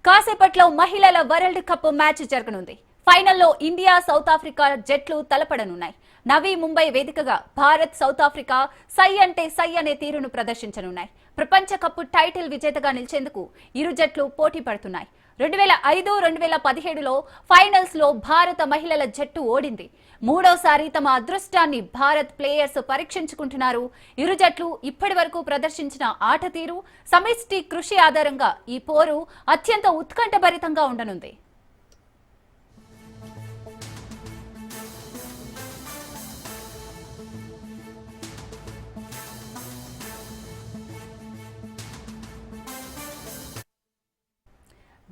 కాసేపట్లో మహిళల world cup match జరగనుంది. ఫైనల్లో ఇండియా సౌత్ ఆఫ్రికా జట్లు తలపడనున్నాయి. నవీ ముంబై వేదికగా భారత్ సౌత్ ఆఫ్రికా సై అంటే సై అనే తీరును ప్రదర్శించనున్నాయి. ప్రపంచ కప్ టైటిల్ విజేతగా నిలిచేందుకు ఇరు జట్లు పోటీ పడుతున్నాయి. 2005, 2017లో ఫైనల్స్ లో భారత మహిళల జట్టు ఓడింది. మూడోసారి తమ అదృష్టాన్ని భారత్ ప్లేయర్స్ పరీక్షించుకుంటున్నారు. ఇరు జట్లు ఇప్పటి వరకు ప్రదర్శించిన ఆట తీరు, సమిష్టి కృషి ఆధారంగా ఈ పోరు అత్యంత ఉత్కంఠభరితంగా ఉండనుంది.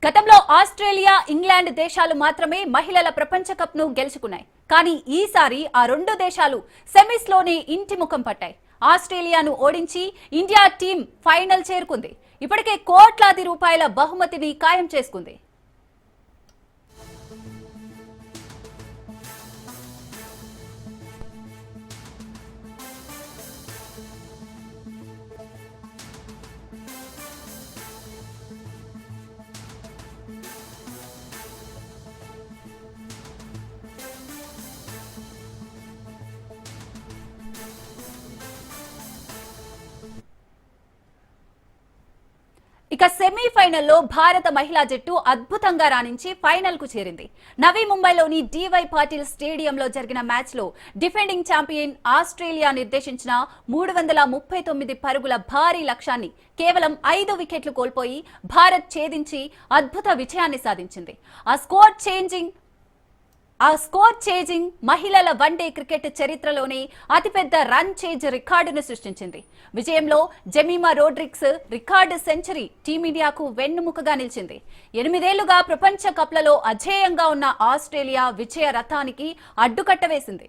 గతంలో ఆస్ట్రేలియా, ఇంగ్లాండ్ దేశాలు మాత్రమే మహిళల ప్రపంచ కప్ ను గెలుచుకున్నాయి. కానీ ఈసారి ఆ రెండు దేశాలు సెమీస్ లోనే ఇంటి ముఖం పట్టాయి. ఆస్ట్రేలియాను ఓడించి ఇండియా టీం ఫైనల్ చేరుకుంది. ఇప్పటికే కోట్లాది రూపాయల బహుమతిని ఖాయం చేసుకుంది. ఇక సెమీఫైనల్లో భారత మహిళా జట్టు అద్భుతంగా రాణించి ఫైనల్ కు చేరింది. నవీ ముంబైలోని డివై పాటిల్ స్టేడియంలో జరిగిన మ్యాచ్ లో డిఫెండింగ్ ఛాంపియన్ ఆస్ట్రేలియా నిర్దేశించిన 339 పరుగుల భారీ లక్ష్యాన్ని కేవలం 5 వికెట్లు కోల్పోయి భారత్ ఛేదించి అద్భుత విజయాన్ని సాధించింది. ఆ స్కోర్ చేంజింగ్ మహిళల వన్డే క్రికెట్ చరిత్రలోనే అతిపెద్ద రన్ చేంజ్ రికార్డును సృష్టించింది. విజయంలో జెమిమా రోడ్రిగ్స్ రికార్డు సెంచరీ టీమిండియాకు వెన్నుముకగా నిలిచింది. 8 ఏళ్లుగా ప్రపంచ కప్లలో అజేయంగా ఉన్న ఆస్ట్రేలియా విజయ రథానికి అడ్డుకట్ట వేసింది.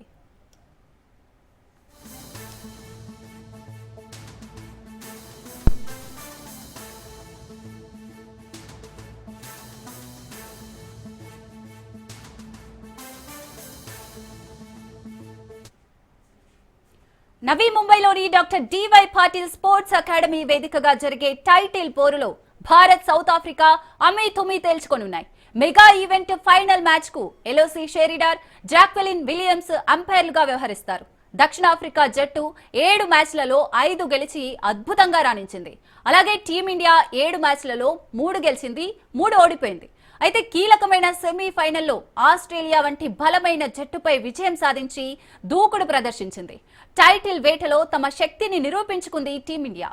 నవీ ముంబైలోని doctor D Y Patil sports academy వేదికగా జరిగే టైటిల్ పోరులో భారత్, సౌత్ ఆఫ్రికా అమీతుమీ తేల్చుకోనున్నాయి. మెగా ఈవెంట్ ఫైనల్ మ్యాచ్ కు ఎలోసి షెరిడార్, జాక్వెలిన్ విలియమ్స్ అంపైర్లుగా వ్యవహరిస్తారు. దక్షిణాఫ్రికా జట్టు 7 మ్యాచ్లలో 5 గెలిచి అద్భుతంగా రాణించింది. అలాగే టీమిండియా 7 మ్యాచ్లలో 3 గెలిచింది, 3 ఓడిపోయింది. అయితే కీలకమైన సెమీఫైనల్లో ఆస్ట్రేలియా వంటి బలమైన జట్టుపై విజయం సాధించి దూకుడు ప్రదర్శించింది. టైటిల్ వేటలో తమ శక్తిని నిరూపించుకుంది టీమిండియా.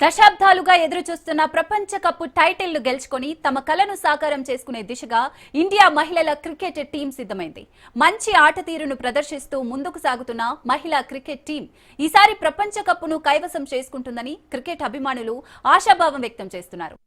దశాబ్దాలుగా ఎదురుచూస్తున్న ప్రపంచ కప్ టైటిల్ గెలుచుకొని తమ కలను సాకారం చేసుకునే దిశగా ఇండియా మహిళల క్రికెట్ టీం సిద్ధమైంది. మంచి ఆట తీరును ప్రదర్శిస్తూ ముందుకు సాగుతున్న మహిళా క్రికెట్ టీం ఈసారి ప్రపంచ కప్ను కైవసం చేసుకుంటుందని క్రికెట్ అభిమానులు ఆశాభావం వ్యక్తం చేస్తున్నారు.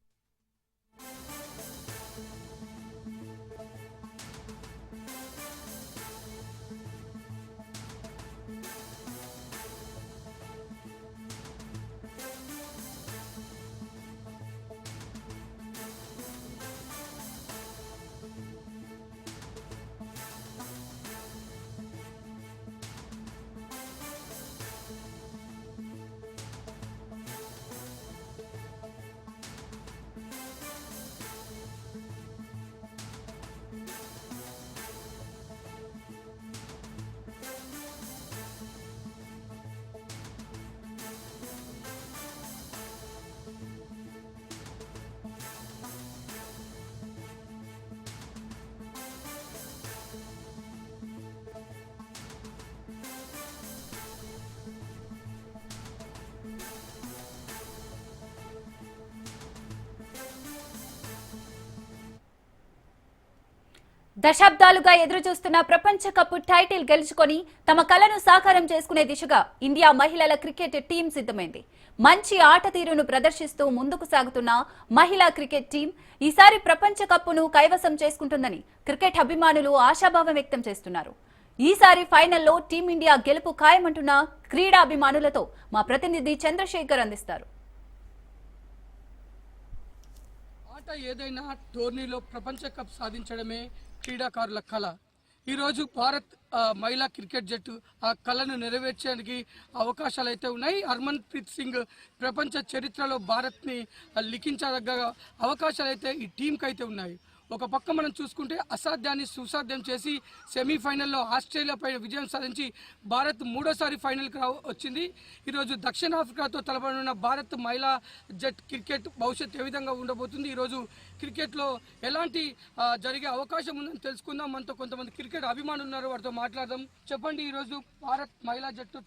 దశాబ్దాలుగా ఎదురుచూస్తున్న ప్రపంచ కప్ టైటిల్ గెలుచుకొని తమ కలను సాకారం చేసుకునే దిశగా ఇండియా మహిళల క్రికెట్ టీం సిద్ధమైంది. మంచి ఆట తీరును ప్రదర్శిస్తూ ముందుకు సాగుతున్న మహిళా క్రికెట్ టీం ఈసారి ప్రపంచ కప్ను కైవసం చేసుకుంటుందని క్రికెట్ అభిమానులు ఆశాభావం వ్యక్తం చేస్తున్నారు. ఈసారి ఫైనల్లో టీమిండియా గెలుపు ఖాయమంటున్న క్రీడాభిమానులతో మా ప్రతినిధి చంద్రశేఖర్ అందిస్తారు. ఆట ఏదైనా టోర్నీలో ప్రపంచ కప్ సాధించడమే క్రీడాకారుల కళ. ఈరోజు భారత్ మహిళా క్రికెట్ జట్టు ఆ కళను నెరవేర్చడానికి అవకాశాలు అయితే ఉన్నాయి. హర్మన్ ప్రీత్ సింగ్ ప్రపంచ చరిత్రలో భారత్ని లిఖించదగ్గ అవకాశాలు అయితే ఈ టీంకి అయితే ఉన్నాయి. ఒక పక్క మనం చూసుకుంటే అసాధ్యాన్ని సుసాధ్యం చేసి సెమీఫైనల్లో ఆస్ట్రేలియాపై విజయం సాధించి భారత్ మూడోసారి ఫైనల్కి వచ్చింది. ఈరోజు దక్షిణాఫ్రికాతో తలపడిన భారత్ మహిళా జట్ క్రికెట్ భవిష్యత్తు ఏ విధంగా ఉండబోతుంది, ఈరోజు క్రికెట్లో ఎలాంటి జరిగే అవకాశం ఉందని తెలుసుకుందాం. మనతో కొంతమంది క్రికెట్ అభిమానులు ఉన్నారు, వారితో మాట్లాడదాం. చెప్పండి, ఈరోజు భారత్ మహిళా జట్టు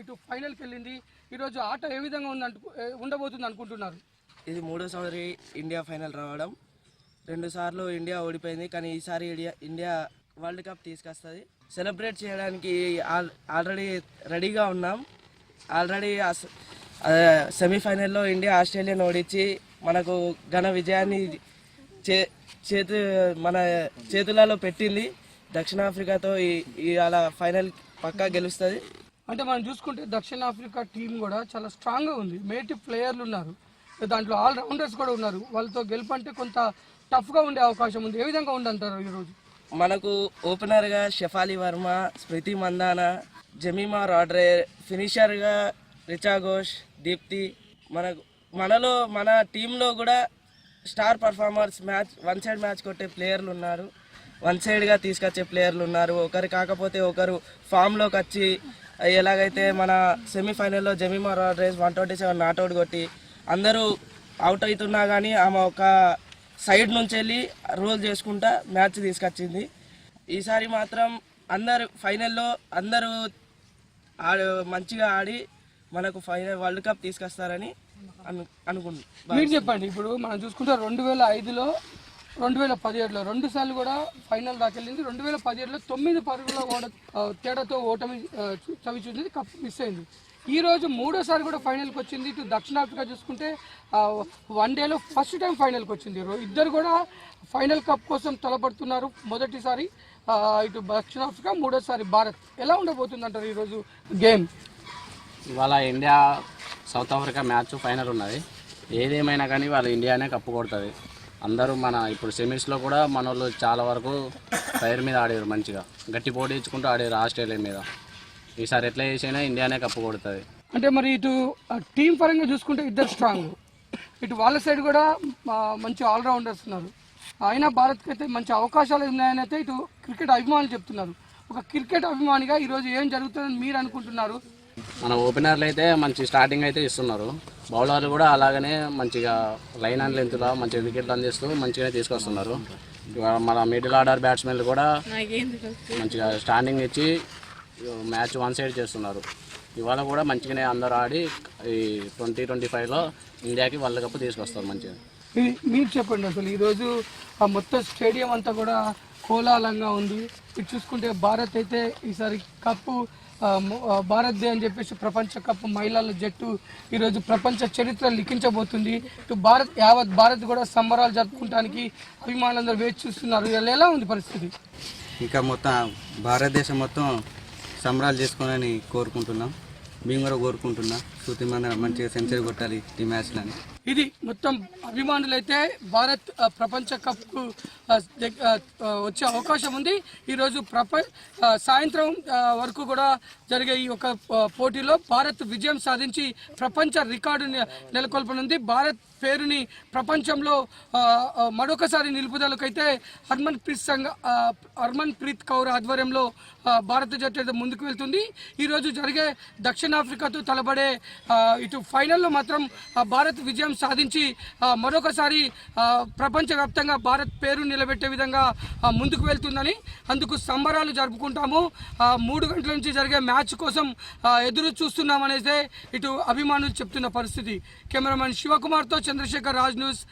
ఇటు ఫైనల్కి వెళ్ళింది. ఈరోజు ఆట ఏ విధంగా ఉండబోతుంది అనుకుంటున్నారు? ఇది మూడోసారి ఇండియా ఫైనల్ రావడం. 2 సార్లు ఇండియా ఓడిపోయింది, కానీ ఈసారి ఇండియా వరల్డ్ కప్ తీసుకొస్తుంది. సెలబ్రేట్ చేయడానికి ఆల్రెడీ రెడీగా ఉన్నాం. ఆల్రెడీ సెమీఫైనల్లో ఇండియా ఆస్ట్రేలియాను ఓడించి మనకు ఘన విజయాన్ని మన చేతులలో పెట్టింది. దక్షిణాఫ్రికాతో అలా ఫైనల్ పక్కా గెలుస్తుంది. అంటే మనం చూసుకుంటే దక్షిణాఫ్రికా టీం కూడా చాలా స్ట్రాంగ్గా ఉంది. మేటి ప్లేయర్లు ఉన్నారు, దాంట్లో ఆల్రౌండర్స్ కూడా ఉన్నారు. వాళ్ళతో గెలుపంటే కొంత టఫ్గా ఉండే అవకాశం ఉంది. ఏ విధంగా ఉందంటారు ఈరోజు? మనకు ఓపెనర్గా షెఫాలి వర్మ, స్మృతి మందాన, జమీమా రాడ్రే, ఫినిషర్గా రిచా ఘోష్, దీప్తి. మన టీంలో కూడా star performers, one side match కొట్టే ప్లేయర్లు ఉన్నారు, వన్ సైడ్గా తీసుకొచ్చే ప్లేయర్లు ఉన్నారు. ఒకరు కాకపోతే ఒకరు ఫామ్లోకి వచ్చి ఎలాగైతే మన సెమీఫైనల్లో జమీమా రాడ్రేస్ 127 నాట్అవుట్ కొట్టి అందరూ అవుట్ అవుతున్నా కానీ ఆమె ఒక సైడ్ నుంచి వెళ్ళి రోల్ చేసుకుంటా మ్యాచ్ తీసుకొచ్చింది. ఈసారి మాత్రం అందరు ఫైనల్లో అందరూ మంచిగా ఆడి మనకు ఫైనల్ వరల్డ్ కప్ తీసుకొస్తారని అనుకుంటున్నాను. మీరు చెప్పండి, ఇప్పుడు మనం చూసుకుంటే 2005లో 2017లో 2 సార్లు కూడా ఫైనల్ దాకెళ్ళింది. 2017లో 9 పరుగుల తేడాతో ఓటమి చవి చూసింది, కప్ మిస్ అయింది. ఈరోజు మూడోసారి కూడా ఫైనల్కి వచ్చింది. ఇటు దక్షిణాఫ్రికా చూసుకుంటే 1 డేలో ఫస్ట్ టైం ఫైనల్కి వచ్చింది. ఇద్దరు కూడా ఫైనల్ కప్ కోసం తలపడుతున్నారు. మొదటిసారి ఇటు దక్షిణాఫ్రికా, మూడోసారి భారత్. ఎలా ఉండబోతుంది అంటారు ఈరోజు గేమ్? ఇవాళ India south Africa match final ఉన్నది. ఏదేమైనా కానీ వాళ్ళ ఇండియానే కప్పు కొడుతుంది. అందరూ ఇప్పుడు సెమీస్లో కూడా మన వాళ్ళు చాలా వరకు ఫైర్ మీద ఆడారు, మంచిగా గట్టి పోటీ ఇచ్చుకుంటూ ఆడారు ఆస్ట్రేలియా మీద. ఈసారి ఎట్లా చేసినా ఇండియానే కప్పు కొడుతుంది. అంటే మరి ఇటు టీం పరంగా చూసుకుంటే ఇద్దరు స్ట్రాంగ్, ఇటు వాళ్ళ సైడ్ కూడా మంచి ఆల్రౌండర్స్ ఉన్నారు. అయినా భారత్కి అయితే మంచి అవకాశాలు ఉన్నాయని అయితే ఇటు క్రికెట్ అభిమానులు చెప్తున్నారు. ఒక క్రికెట్ అభిమానిగా ఈరోజు ఏం జరుగుతుందని మీరు అనుకుంటున్నారు? మన ఓపెనర్లు అయితే మంచి స్టార్టింగ్ అయితే ఇస్తున్నారు. బౌలర్లు కూడా అలాగనే మంచిగా లైన్ అండ్ లెంత్లో మంచిగా వికెట్లు అందిస్తూ మంచిగానే తీసుకొస్తున్నారు. మన మిడిల్ ఆర్డర్ బ్యాట్స్మెన్లు కూడా మంచిగా స్టాండింగ్ ఇచ్చి మ్యాచ్ వన్ సైడ్ చేస్తున్నారు. ఇవాళ కూడా మంచిగానే అందరూ ఆడి ఈ 2025లో ఇండియాకి వరల్డ్ కప్ తీసుకొస్తారు మంచిగా. మీరు చెప్పండి, అసలు ఈరోజు మొత్తం స్టేడియం అంతా కూడా కోలాహలంగా ఉంది. ఇది చూసుకుంటే భారత్ అయితే ఈసారి కప్పు భారత్దే అని చెప్పేసి ప్రపంచ కప్ మహిళల జట్టు ఈరోజు ప్రపంచ చరిత్ర లిఖించబోతుంది. ఇటు యావత్ భారత్ కూడా సంబరాలు జరుపుకోవడానికి అభిమానులందరూ వేచి చూస్తున్నారు. ఎలా ఉంది పరిస్థితి? ఇంకా మొత్తం భారతదేశం మొత్తం సంబరాలు చేసుకోవాలని కోరుకుంటున్నాం. మేము కూడా కోరుకుంటున్నాం శృతి మందన మంచిగా సెంచరీ కొట్టాలి ఈ మ్యాచ్లని. ఇది మొత్తం అభిమానులైతే భారత్ ప్రపంచ కప్కు వచ్చే అవకాశం ఉంది. ఈరోజు సాయంత్రం వరకు కూడా జరిగే ఈ ఒక పోటీలో భారత్ విజయం సాధించి ప్రపంచ రికార్డు నెలకొల్పనుంది. భారత్ పేరుని ప్రపంచంలో మరొకసారి నిలుపుదలకైతే హర్మన్ ప్రీత్ కౌర్ ఆధ్వర్యంలో భారత జట్టు ముందుకు వెళ్తుంది. ఈరోజు జరిగే దక్షిణాఫ్రికాతో తలబడే ఇటు ఫైనల్లో మాత్రం భారత్ విజయం సాధించి మరొకసారి ప్రపంచవ్యాప్తంగా భారత్ పేరు నిలబెట్టే విధంగా ముందుకు వెళ్తుందని, అందుకు సంబరాలు జరుపుకుంటాము. 3 గంటల నుంచి జరిగే మ్యాచ్ కోసం ఎదురు చూస్తున్నామనేదే ఇటు అభిమానులు చెప్తున్న పరిస్థితి. కెమెరామెన్ శివకుమార్తో Chandrashekar, Raj news.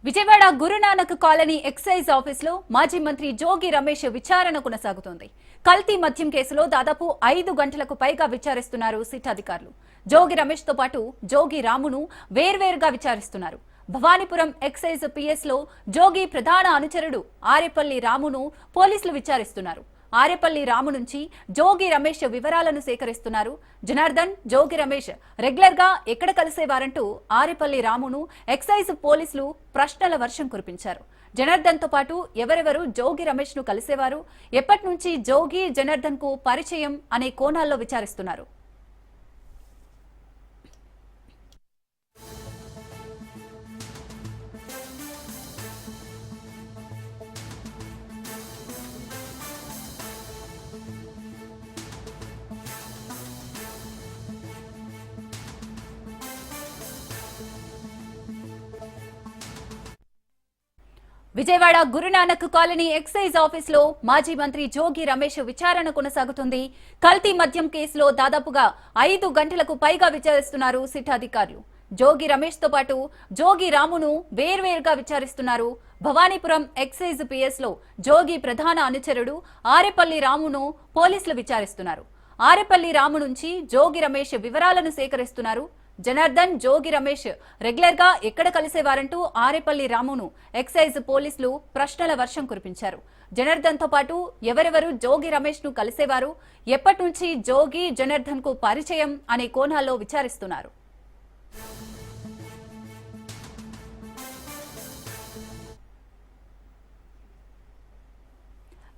Vijayawada Guru Nanak colony excise ఆఫీసులో మాజీ మంత్రి జోగి రమేష్ విచారణ కొనసాగుతోంది. కల్తీ మద్యం కేసులో దాదాపు 5 గంటలకు పైగా విచారిస్తున్నారు సిట్ అధికారులు. జోగి రమేష్ తో పాటు జోగి రామును వేర్వేరుగా విచారిస్తున్నారు. భవానీపురం ఎక్సైజ్ పిఎస్ లో జోగి ప్రధాన అనుచరుడు ఆరేపల్లి రామును పోలీసులు విచారిస్తున్నారు. ఆరేపల్లి రాము నుంచి జోగి రమేష్ వివరాలను సేకరిస్తున్నారు. జనార్దన్, జోగి రమేష్ రెగ్యులర్ గా ఎక్కడ కలిసేవారంటూ ఆరేపల్లి రామును ఎక్సైజ్ పోలీసులు ప్రశ్నల వర్షం కురిపించారు. జనార్దన్ తో పాటు ఎవరెవరు జోగి రమేష్ ను కలిసేవారు, ఎప్పటి నుంచి జోగి జనార్దన్ కు పరిచయం అనే కోణాల్లో విచారిస్తున్నారు. Vijayawada Guru Nanak colony excise office లో మాజీ మంత్రి జోగి రమేష్ విచారణ కొనసాగుతుంది. కల్తీ మద్యం కేసులో దాదాపుగా 5 గంటలకు పైగా విచారిస్తున్నారు సిట్ అధికారులు. జోగి రమేష్ తో పాటు జోగి రామును వేర్వేరుగా విచారిస్తున్నారు. భవానీపురం ఎక్సైజ్ పిఎస్ లో జోగి ప్రధాన అనుచరుడు ఆరేపల్లి రామును పోలీసులు విచారిస్తున్నారు. ఆరేపల్లి రాము నుంచి జోగి రమేష్ వివరాలను సేకరిస్తున్నారు. జనార్దన్, జోగి రమేష్ రెగ్యులర్ గా ఎక్కడ కలిసేవారంటూ ఆరేపల్లి రామును ఎక్సైజ్ పోలీసులు ప్రశ్నల వర్షం కురిపించారు. జనార్దన్ తో పాటు ఎవరెవరు జోగి రమేష్ ను కలిసేవారు, ఎప్పటి నుంచి జోగి జనార్దన్ కు పరిచయం అనే కోణాల్లో విచారిస్తున్నారు.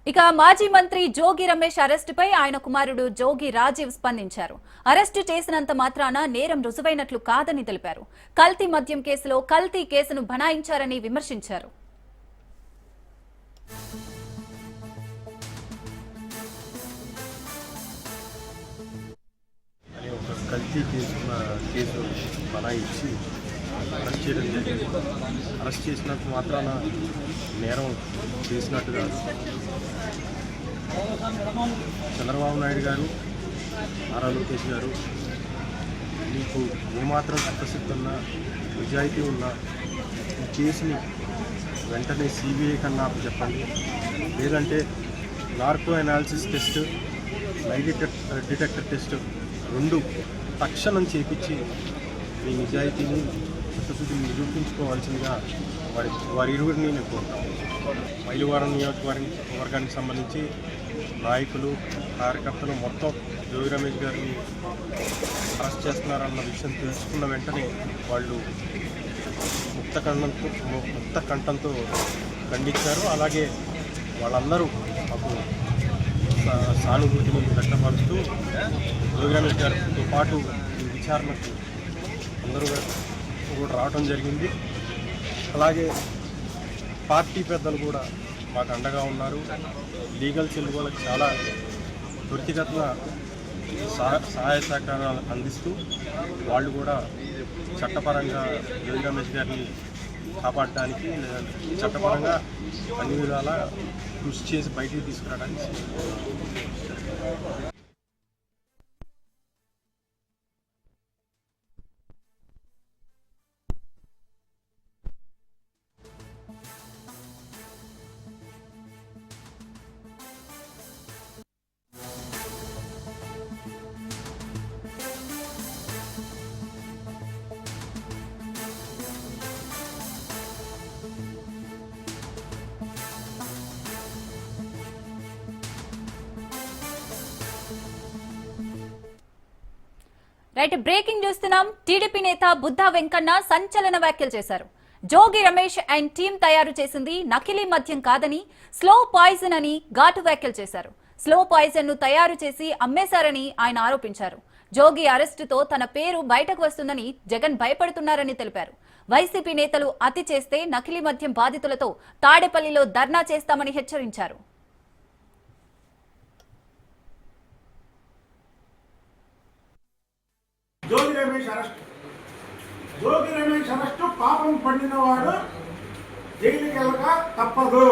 ఇక మాజీ మంత్రి జోగి రమేష్ అరెస్టుపై ఆయన కుమారుడు జోగి రాజీవ్ స్పందించారు. అరెస్టు చేసినంత మాత్రాన నేరం రుజువైనట్లు కాదని తెలిపారు. కల్తీ మద్యం కేసులో కల్తీ కేసును బనాయించారని విమర్శించారు. కల్తీ కేసు బనాయించి అరెస్ట్ చేయడం జరిగింది. అరెస్ట్ చేసినంత మాత్రాన నేరం చేసినట్టు కాదు. చంద్రబాబు నాయుడు గారు, నారా లోకేష్ గారు, మీకు ఏమాత్రం చిత్తశుద్ధి ఉన్నా, నిజాయితీ ఉన్నా ఈ కేసుని వెంటనే సిబిఐ కన్నా చెప్పండి. లేదంటే narco analysis test, lie detector test 2 తక్షణం చేపించి మీ నిజాయితీని, చిత్తశుద్ధిని నిరూపించుకోవాల్సిందిగా వారి ఇరువురిని నేను కోరుతాను. మైలవరం నియోజకవర్గానికి సంబంధించి నాయకులు, కార్యకర్తలు మొత్తం జోగి రమేష్ గారిని అరెస్ట్ చేస్తున్నారన్న విషయం తెలుసుకున్న వెంటనే వాళ్ళు ముక్త కంఠంతో ఖండించారు. అలాగే వాళ్ళందరూ మాకు సానుభూతిని వ్యక్తపరుస్తూ జోగి రమేష్ గారితో పాటు ఈ విచారణకు అందరూ కూడా రావడం జరిగింది. అలాగే పార్టీ పెద్దలు కూడా మాకు అండగా ఉన్నారు. లీగల్ సెల్ వాళ్ళకి చాలా త్వరితగతిన సహాయ సహకారాలు అందిస్తూ వాళ్ళు కూడా చట్టపరంగా జోగి రమేష్ గారిని కాపాడడానికి, చట్టపరంగా అన్ని విధాలా కృషి చేసి బయటికి తీసుకురావడానికి రైట్, బ్రేకింగ్ చూస్తున్నాం. టీడీపీ నేత బుద్ధా వెంకన్న సంచలన వ్యాఖ్యలు చేశారు. జోగి రమేష్ అండ్ టీం తయారు చేసింది నకిలీ మద్యం కాదని, స్లో పాయిజన్ అని ఘాటు వ్యాఖ్యలు చేశారు. స్లో పాయిజన్ ను తయారు చేసి అమ్మేశారని ఆయన ఆరోపించారు. జోగి అరెస్టుతో తన పేరు బయటకు వస్తుందని జగన్ భయపడుతున్నారని తెలిపారు. వైసీపీ నేతలు అతి చేస్తే నకిలీ మద్యం బాధితులతో తాడేపల్లిలో ధర్నా చేస్తామని హెచ్చరించారు. జోగి రమేష్ అరెస్టు పాపం పండినవాడు జైలుకి వెళ్ళక తప్పదు.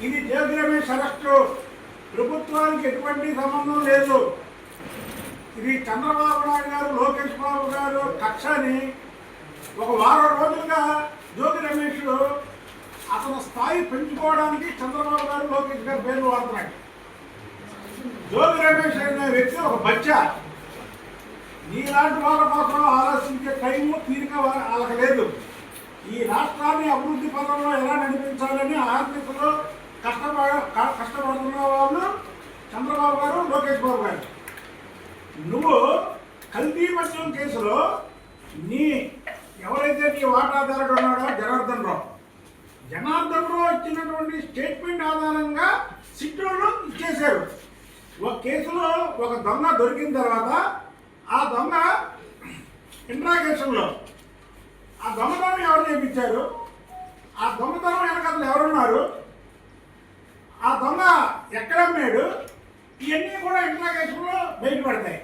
ఇది జోగి రమేష్ అరెస్టు ప్రభుత్వానికి ఎటువంటి సంబంధం లేదు. ఇది చంద్రబాబు నాయుడు గారు, లోకేష్ బాబు గారు కక్షని ఒక వారం రోజులుగా స్థాయి పెంచుకోవడానికి చంద్రబాబు గారు లోకేష్ గారి పేర్లు వాడుతున్నాడు. జోగి రమేష్ అనే వ్యక్తి ఒక బచ్చా. నీలాంటి వాళ్ళ కోసం ఆలోచించే టైము తీరిక వాళ్ళకి లేదు. ఈ రాష్ట్రాన్ని అభివృద్ధి పథంలో ఎలా నడిపించాలని ఆర్మీలో కష్టపడుతున్న వాళ్ళు చంద్రబాబు గారు, లోకేష్ బాబు గారు. నువ్వు కల్తీ మద్యం కేసులో ఎవరైతే నీ వాటాదారుడు ఉన్నాడో జనార్దన్ రావు ఇచ్చినటువంటి స్టేట్మెంట్ ఆధారంగా సిట్టోళ్ళు ఇచ్చేశారు. ఒక కేసులో ఒక దొంగ దొరికిన తర్వాత ఆ దొంగ ఇంట్రాగేషన్లో ఆ దొంగతనం ఎవరు చేయించారు, ఆ దొంగతనం వెనకాల ఎవరున్నారు, ఆ దొంగ ఎక్కడ అమ్మాడు, ఇవన్నీ కూడా ఇంట్రాగేషన్లో బయటపడతాయి.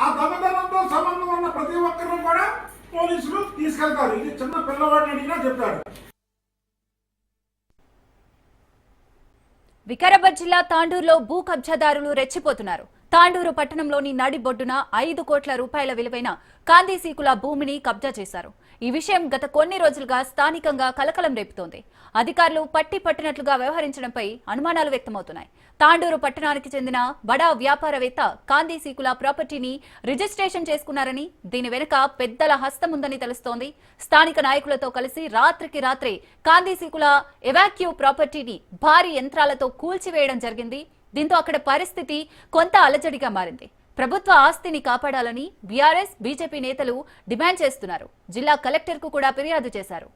ఆ దొంగతనంతో సంబంధం ఉన్న ప్రతి ఒక్కరిని కూడా పోలీసులు తీసుకెళ్తారు. ఇది చిన్న పిల్లవాడిని అడిగినా చెప్తారు. వికారాబాద్ జిల్లా తాండూరులో భూ కబ్జాదారులు రెచ్చిపోతున్నారు. తాండూరు పట్టణంలోని నడిబొడ్డున 5 కోట్ల రూపాయల విలువైన కాందీసీకుల భూమిని కబ్జా చేశారు. ఈ విషయం గత కొన్ని రోజులుగా స్థానికంగా కలకలం రేపుతోంది. అధికారులు పట్టినట్లుగా వ్యవహరించడంపై అనుమానాలు వ్యక్తమవుతున్నాయి. తాండూరు పట్టణానికి చెందిన బడా వ్యాపారవేత్త కాందీసీకుల ప్రాపర్టీని రిజిస్ట్రేషన్ చేసుకున్నారని, దీని వెనుక పెద్దల హస్తముందని తెలుస్తోంది. స్థానిక నాయకులతో కలిసి రాత్రికి రాత్రే కాందీసీకుల ఎవాక్యూ ప్రాపర్టీని భారీ యంత్రాలతో కూల్చివేయడం జరిగింది. దీంతో అక్కడ పరిస్థితి కొంత అలజడిగా మారింది. ప్రభుత్వ ఆస్తిని కాపాడాలని బీఆర్ఎస్, బీజేపీ నేతలు డిమాండ్ చేస్తున్నారు. జిల్లా కలెక్టర్కు కూడా ఫిర్యాదు చేశారు.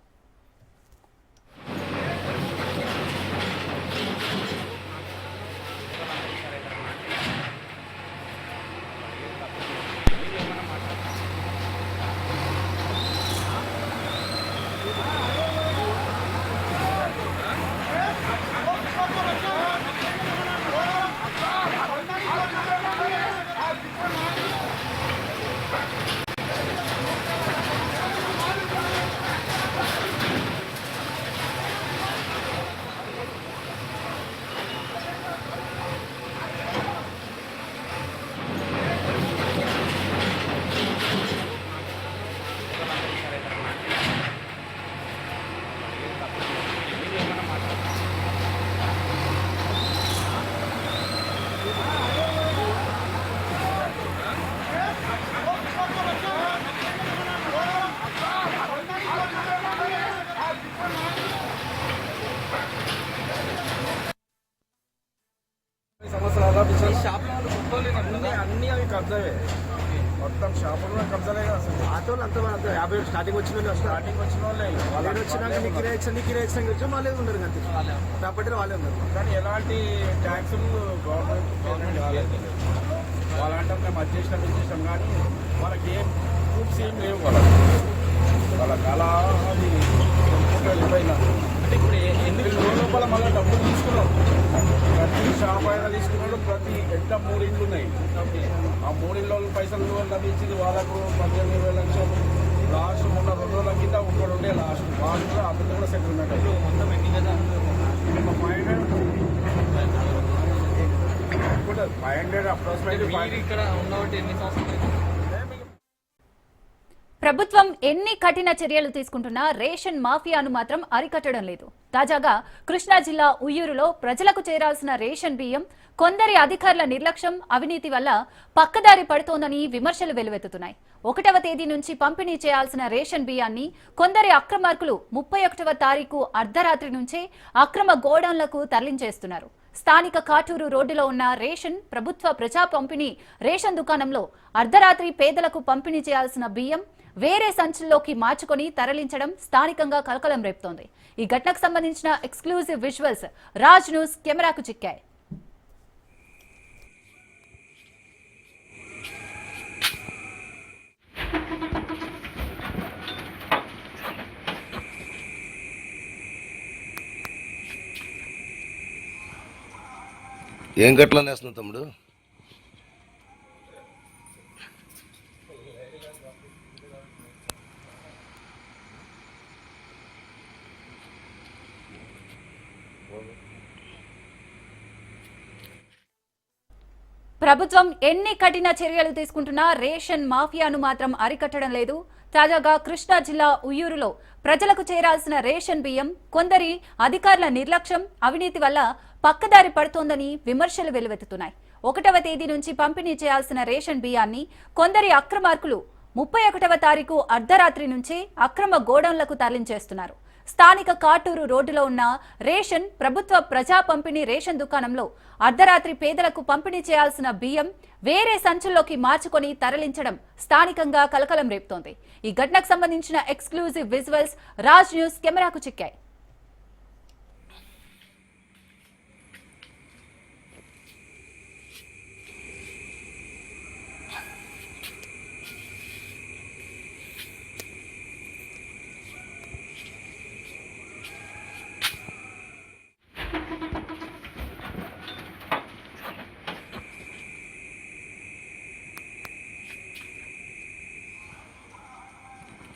అన్ని అవి కబ్జావే. మొత్తం షాపుల్లో కబ్జాలే కదా. అసలు ఆటోలు అంత 50 స్టార్టింగ్ వచ్చిన వాళ్ళు వాళ్ళు వచ్చినాక నిక్కిరేషన్ వచ్చి వాళ్ళే ఉన్నారు. అంతే ప్రాపర్టీ వాళ్ళే ఉన్నారు. కానీ ఎలాంటి ట్యాక్సులు గవర్నమెంట్ వాళ్ళంటే మేము అది చేసినాం కానీ వాళ్ళకి ఏం ప్రూఫ్స్ ఏం లేవు. వాళ్ళకి అలా అది వెళ్ళిపోయినా అంటే ఇప్పుడు 8 లోపల మళ్ళీ డబ్బులు తీసుకున్నాం. ప్రతి షాప్ అయినా తీసుకున్నాడు. ప్రతి ఎంత 3 ఇండ్లు ఉన్నాయి. ఆ 3 ఇళ్ళ పైసలు లభించింది వాళ్ళకు 18,000 లక్షలు. లాస్ట్ మొన్న 2 రోజుల కింద ఒకడు ఉండే లాస్ట్ వాళ్ళు కూడా అతను కూడా సెటిల్మెంట్ అయ్యి మొత్తం 500 అప్రాక్సిమేట్లీ. ఇక్కడ ఉన్నవాటి ఎన్ని సంవత్సరాలు ప్రభుత్వం ఎన్ని కఠిన చర్యలు తీసుకుంటున్నా రేషన్ మాఫియాను మాత్రం అరికట్టడం లేదు. తాజాగా కృష్ణా జిల్లా ఉయ్యూరులో ప్రజలకు చేరాల్సిన రేషన్ బియ్యం కొందరి అధికారుల నిర్లక్ష్యం, అవినీతి వల్ల పక్కదారి పడుతోందని విమర్శలు వెలువెత్తుతున్నాయి. 1వ తేదీ నుంచి పంపిణీ చేయాల్సిన రేషన్ బియ్యాన్ని కొందరి అక్రమార్కులు 31వ తారీఖు అర్ధరాత్రి నుంచే అక్రమ గోడౌన్లకు తరలించేస్తున్నారు. స్థానిక కాటూరు రోడ్డులో ఉన్న రేషన్ ప్రభుత్వ ప్రజా పంపిణీ రేషన్ దుకాణంలో అర్ధరాత్రి పేదలకు పంపిణీ చేయాల్సిన బియ్యం వేరే సంచుల్లోకి మార్చుకొని తరలించడం స్థానికంగా కలకలం రేపుతోంది. ఈ ఘటనకు సంబంధించిన ఎక్స్క్లూజివ్ విజువల్స్ రాజ్ న్యూస్ కెమెరాకు చిక్కాయి. ఏం గట్లా నేస్తున్నావు తమ్ముడు? ప్రభుత్వం ఎన్ని కఠిన చర్యలు తీసుకుంటున్నా రేషన్ మాఫియాను మాత్రం అరికట్టడం లేదు. తాజాగా కృష్ణా జిల్లా ఉయ్యూరులో ప్రజలకు చేరాల్సిన రేషన్ బియ్యం కొందరి అధికారుల నిర్లక్ష్యం, అవినీతి వల్ల పక్కదారి పడుతోందని విమర్శలు వెల్లువెత్తుతున్నాయి. 1వ తేదీ నుంచి పంపిణీ చేయాల్సిన రేషన్ బియ్యాన్ని కొందరి అక్రమార్కులు 31వ తారీఖు అర్ధరాత్రి నుంచి అక్రమ గోడౌన్లకు తరలించేస్తున్నారు. స్థానిక కాటూరు రోడ్డులో ఉన్న రేషన్ ప్రభుత్వ ప్రజా పంపిణీ రేషన్ దుకాణంలో అర్ధరాత్రి పేదలకు పంపిణీ చేయాల్సిన బియ్యం వేరే సంచుల్లోకి మార్చుకొని తరలించడం స్థానికంగా కలకలం రేపుతోంది. ఈ ఘటనకు సంబంధించిన ఎక్స్క్లూజివ్ విజువల్స్ రాజ్ న్యూస్ కెమెరాకు చిక్కాయి.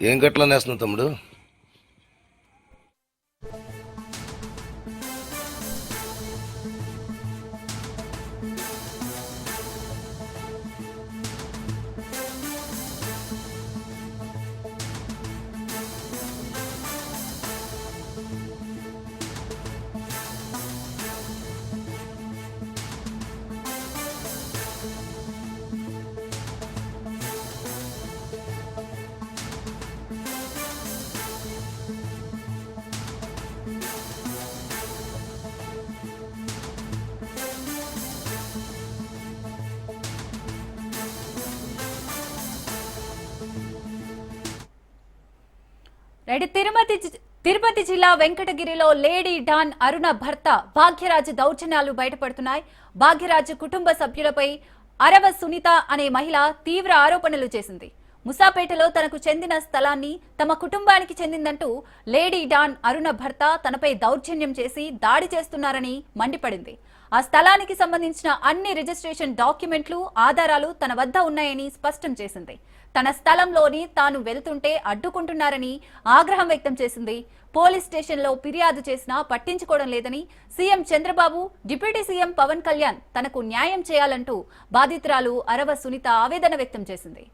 ఏం గట్లా నేస్తున్నావు తమ్ముడు? తిరుపతి జిల్లా వెంకటగిరిలో లేడీ డాన్ అరుణ భర్త భాగ్యరాజు దౌర్జన్యాలు బయటపడుతున్నాయి. భాగ్యరాజు కుటుంబ సభ్యులపై అరవ సునీత అనే మహిళ తీవ్ర ఆరోపణలు చేసింది. ముసాపేటలో తనకు చెందిన స్థలాన్ని తమ కుటుంబానికి చెందిందంటూ లేడీ డాన్ అరుణ భర్త తనపై దౌర్జన్యం చేసి దాడి చేస్తున్నారని మండిపడింది. ఆ స్థలానికి సంబంధించిన అన్ని రిజిస్ట్రేషన్ డాక్యుమెంట్లు, ఆధారాలు తన వద్ద ఉన్నాయని స్పష్టం చేసింది. తన స్థలంలోని తాను వెళ్తుంటే అడ్డుకుంటున్నారని ఆగ్రహం వ్యక్తం చేసింది. పోలీస్ స్టేషన్లో ఫిర్యాదు చేసినా పట్టించుకోవడం లేదని, CM Chandrababu, deputy CM Pawan Kalyan తనకు న్యాయం చేయాలంటూ బాధితురాలు అరవ సునీత ఆవేదన వ్యక్తం చేసింది.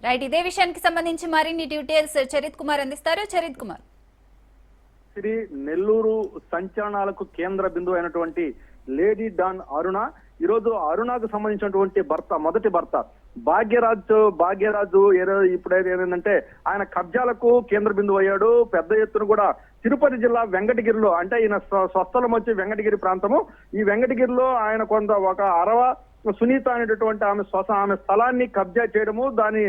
రైట్, ఇదే విషయానికి సంబంధించి మరిన్ని డీటెయిల్స్ చరిత్ కుమార్ అందిస్తారు. చరిత్ కుమార్. శ్రీ నెల్లూరు సంచలనాలకు కేంద్ర బిందువు అయినటువంటి లేడీ డాన్ అరుణ ఈరోజు అరుణకు సంబంధించినటువంటి మొదటి భర్త భాగ్యరాజు ఇప్పుడైతే ఏమైందంటే ఆయన కబ్జాలకు కేంద్ర బిందువు అయ్యాడు. పెద్ద ఎత్తున కూడా తిరుపతి జిల్లా వెంకటగిరిలో, అంటే ఈయన స్వస్థలం వచ్చి వెంకటగిరి ప్రాంతము. ఈ వెంకటగిరిలో ఆయన ఒక అరవ సునీత అనేటటువంటి ఆమె స్థలాన్ని కబ్జా చేయడము, దాని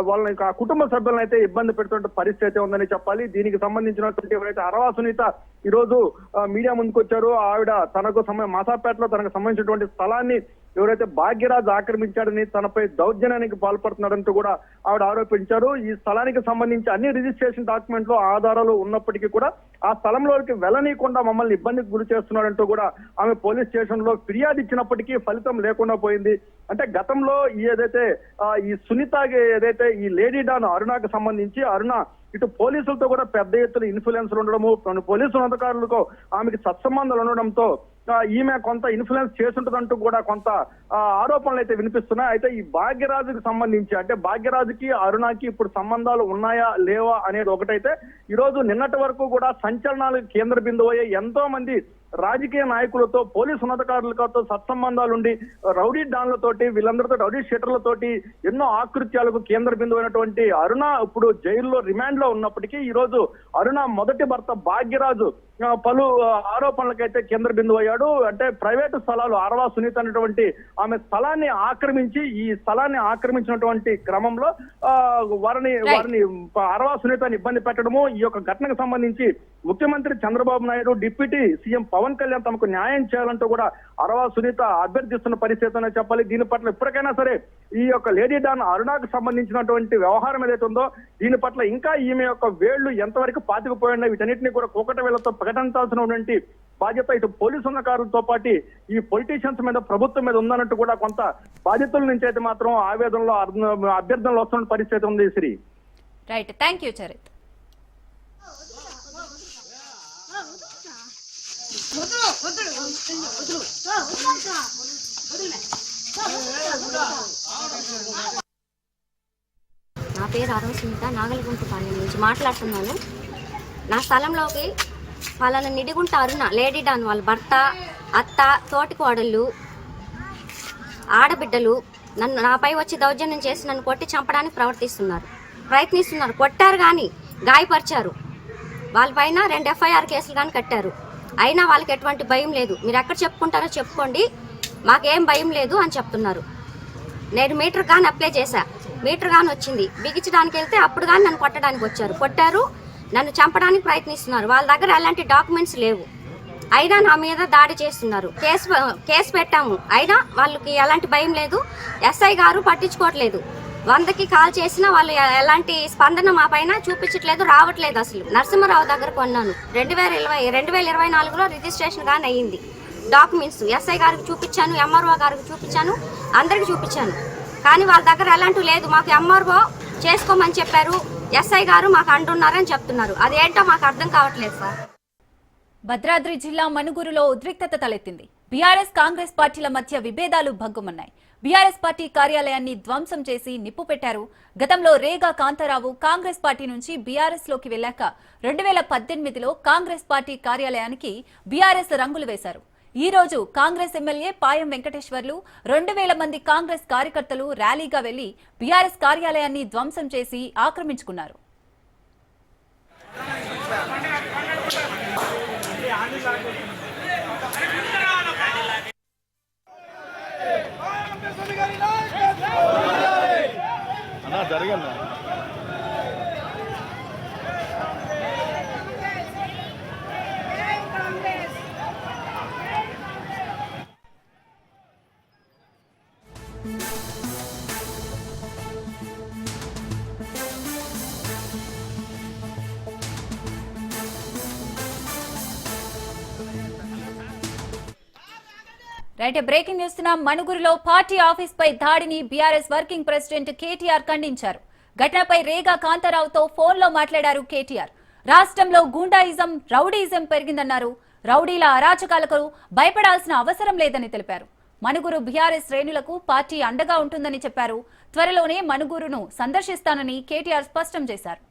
వాళ్ళని ఆ కుటుంబ సభ్యులను అయితే ఇబ్బంది పెడుతున్న పరిస్థితి అయితే ఉందని చెప్పాలి. దీనికి సంబంధించినటువంటి ఎవరైతే అరవ సునీత ఈ రోజు మీడియా ముందుకు వచ్చారో, ఆవిడ మాసాపేటలో తనకు సంబంధించినటువంటి స్థలాన్ని ఎవరైతే భాగ్యరాజు ఆక్రమించాడని, తనపై దౌర్జన్యానికి పాల్పడుతున్నాడంటూ కూడా ఆవిడ ఆరోపించారు. ఈ స్థలానికి సంబంధించి అన్ని రిజిస్ట్రేషన్ డాక్యుమెంట్లు, ఆధారాలు ఉన్నప్పటికీ కూడా ఆ స్థలంలోకి వెళ్ళనీయకుండా మమ్మల్ని ఇబ్బందికి గురి చేస్తున్నాడంటూ కూడా ఆమె పోలీస్ స్టేషన్ లో ఫిర్యాదు ఇచ్చినప్పటికీ ఫలితం లేకుండా పోయింది. అంటే గతంలో ఏదైతే ఈ సునీతకి ఏదైతే ఈ లేడీ డాన్ అరుణకు సంబంధించి అరుణ ఇటు పోలీసులతో కూడా పెద్ద ఎత్తున ఇన్ఫ్లుయెన్స్ ఉండడము, పోలీసు ఉన్నతాధికారులకు ఆమెకి సత్సంబంధాలు ఉండడంతో ఈమె కొంత ఇన్ఫ్లుయెన్స్ చేస్తుంటదంటూ కూడా కొంత ఆరోపణలు అయితే వినిపిస్తున్నాయి. అయితే ఈ భాగ్యరాజుకి సంబంధించి, అంటే భాగ్యరాజుకి అరుణకి ఇప్పుడు సంబంధాలు ఉన్నాయా లేవా అనేది ఒకటైతే, ఈ రోజు నిన్నటి వరకు కూడా సంచలనాలకు కేంద్ర బిందువు అయ్యే ఎంతో మంది రాజకీయ నాయకులతో పోలీసు ఉన్నతాధికారులతో సత్సంబంధాలుండి రౌడీ డాన్లతోటి వీళ్ళందరితో రౌడీ షీటర్లతోటి ఎన్నో ఆకృత్యాలకు కేంద్ర బిందువు అయినటువంటి అరుణ ఇప్పుడు జైల్లో రిమాండ్ లో ఉన్నప్పటికీ ఈ రోజు అరుణ మొదటి భర్త భాగ్యరాజు పలు ఆరోపణలకైతే కేంద్ర బిందువు అయ్యాడు. అంటే ప్రైవేటు స్థలాలు ఆరవా సునీత అనేటువంటి ఆమె స్థలాన్ని ఆక్రమించినటువంటి క్రమంలో వారిని ఆరవా సునీతని ఇబ్బంది పెట్టడము, ఈ యొక్క ఘటనకు సంబంధించి ముఖ్యమంత్రి చంద్రబాబు నాయుడు, డిప్యూటీ సీఎం పవన్ కళ్యాణ్ తమకు న్యాయం చేయాలంటూ కూడా అరవా సునీత అభ్యర్థిస్తున్న పరిస్థితి అనే చెప్పాలి. దీని పట్ల ఇప్పటికైనా సరే ఈ యొక్క లేడీ డాన్ అరుణకు సంబంధించినటువంటి వ్యవహారం ఏదైతే ఉందో దీని పట్ల ఇంకా ఈమె యొక్క వేళ్లు ఎంతవరకు పాతికిపోయినా వీటన్నిటిని కూడా కూకట వేళ్లతో ప్రకటించాల్సినటువంటి బాధ్యత ఇటు పోలీసు ఉన్నకారులతో పాటు ఈ పొలిటీషియన్స్ మీద ప్రభుత్వం మీద ఉందన్నట్టు కూడా కొంత బాధితుల నుంచి అయితే మాత్రం ఆవేదనలో అభ్యర్థనలు వస్తున్న పరిస్థితి ఉంది. Sri right, thank you Charith. నా పేరు అరవ సునీత, నాగలగుంటపాలెం నుంచి మాట్లాడుతున్నాను. నా స్థలంలోకి వాళ్ళ నిడిగుంట అరుణ లేడీ డాన్ వాళ్ళ భర్త, అత్త, తోటి కోడళ్ళు, ఆడబిడ్డలు నాపై వచ్చి దౌర్జన్యం చేసి నన్ను కొట్టి చంపడానికి ప్రయత్నిస్తున్నారు. కొట్టారు కానీ గాయపరిచారు. వాళ్ళపైన 2 FIR కేసులు కానీ కట్టారు. అయినా వాళ్ళకి ఎటువంటి భయం లేదు. మీరు ఎక్కడ చెప్పుకుంటారో చెప్పుకోండి, మాకేం భయం లేదు అని చెప్తున్నారు. నేను మీటర్ గాన్ అప్లై చేశా, మీటర్ గాన్ వచ్చింది. బిగించడానికి వెళ్తే అప్పుడు కానీ నన్ను కొట్టారు, నన్ను చంపడానికి ప్రయత్నిస్తున్నారు. వాళ్ళ దగ్గర ఎలాంటి డాక్యుమెంట్స్ లేవు, అయినా నా మీద దాడి చేస్తున్నారు. కేసు పెట్టాము, అయినా వాళ్ళకి ఎలాంటి భయం లేదు. SI గారు పట్టించుకోవట్లేదు. 100కి కాల్ చేసినా వాళ్ళు ఎలాంటి స్పందన మా పైన చూపించట్లేదు, రావట్లేదు. అసలు నరసింహారావు దగ్గర కొన్నాను. 2024లో రిజిస్ట్రేషన్ కానీ అయ్యింది. డాక్యుమెంట్స్ SI గారికి చూపించాను, MRO గారికి చూపించాను, అందరికి చూపించాను. కానీ వాళ్ళ దగ్గర ఎలాంటి లేదు. మాకు MRO చేసుకోమని చెప్పారు, SI గారు మాకు అంటున్నారని చెప్తున్నారు. అదేంటో మాకు అర్థం కావట్లేదు సార్. భద్రాద్రి జిల్లా మనుగురులో ఉద్రిక్తత తలెత్తింది. బీఆర్ఎస్ కాంగ్రెస్ పార్టీల మధ్య విభేదాలు భగ్గుమన్నాయి. బీఆర్ఎస్ పార్టీ కార్యాలయాన్ని ధ్వంసం చేసి నిప్పు పెట్టారు. గతంలో రేగా కాంతారావు కాంగ్రెస్ పార్టీ నుంచి బీఆర్ఎస్ లోకి వెళ్లాక 2018లో కాంగ్రెస్ పార్టీ కార్యాలయానికి బీఆర్ఎస్ రంగులు వేశారు. ఈ రోజు కాంగ్రెస్ ఎమ్మెల్యే పాయం వెంకటేశ్వర్లు 2000 మంది కాంగ్రెస్ కార్యకర్తలు ర్యాలీగా వెళ్లి బీఆర్ఎస్ కార్యాలయాన్ని ధ్వంసం చేసి ఆక్రమించుకున్నారు. Right, breaking news. మనుగురులో పార్టీ ఆఫీస్ పై దాడిని బీఆర్ఎస్ వర్కింగ్ ప్రెసిడెంట్ కేటీఆర్ ఖండించారు. ఘటనపై రేగా కాంతారావుతో ఫోన్లో మాట్లాడారు కేటీఆర్. రాష్ట్రంలో గూండాయిజం, రౌడీయిజం పెరిగిందన్నారు. రౌడీల అరాచకాలకు భయపడాల్సిన అవసరం లేదని తెలిపారు. మనుగురు బీఆర్ఎస్ శ్రేణులకు పార్టీ అండగా ఉంటుందని చెప్పారు. త్వరలోనే మనుగురును సందర్శిస్తానని కేటీఆర్ స్పష్టం చేశారు.